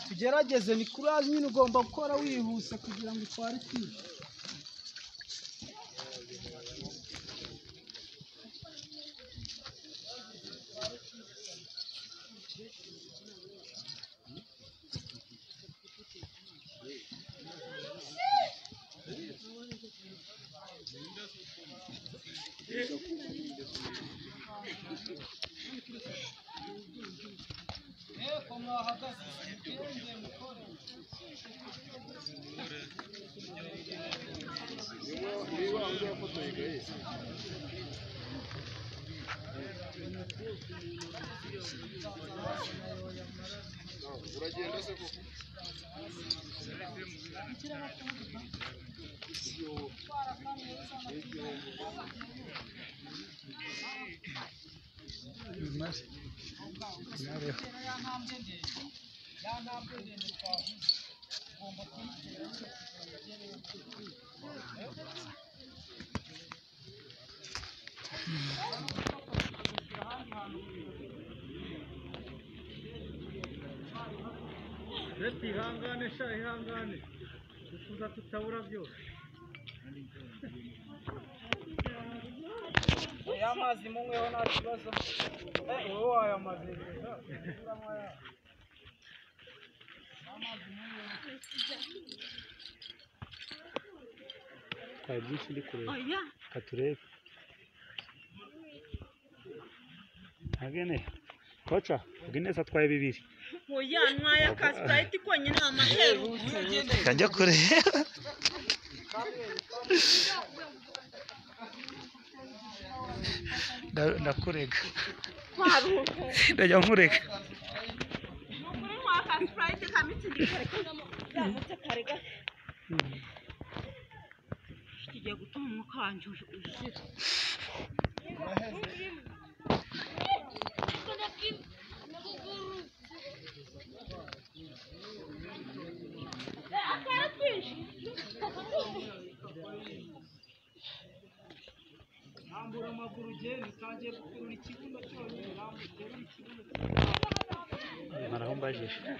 tugerageze ni kuraje nyine ugomba gukora wihuse kugira ngo utware ikipe. ihangane sha ihangane tuza tutabura byose amazi munyweho nta kibazo wowe aya mazi kwa byinshi ndi kureba katurebe agene kocha Guinness atwaye bibiri oya ntwaye ka Sprite konyine amaheru kajya kure ndakurega ndajya nkurega muri ntwa ka Sprite kamitse gikareka yamutse karega kigiye gutuma umwuka wanje ushira Nambura amaguru ugenda utangiye gukurura ikibuno cyonyine nambura ikibuno marahombaje ikibuno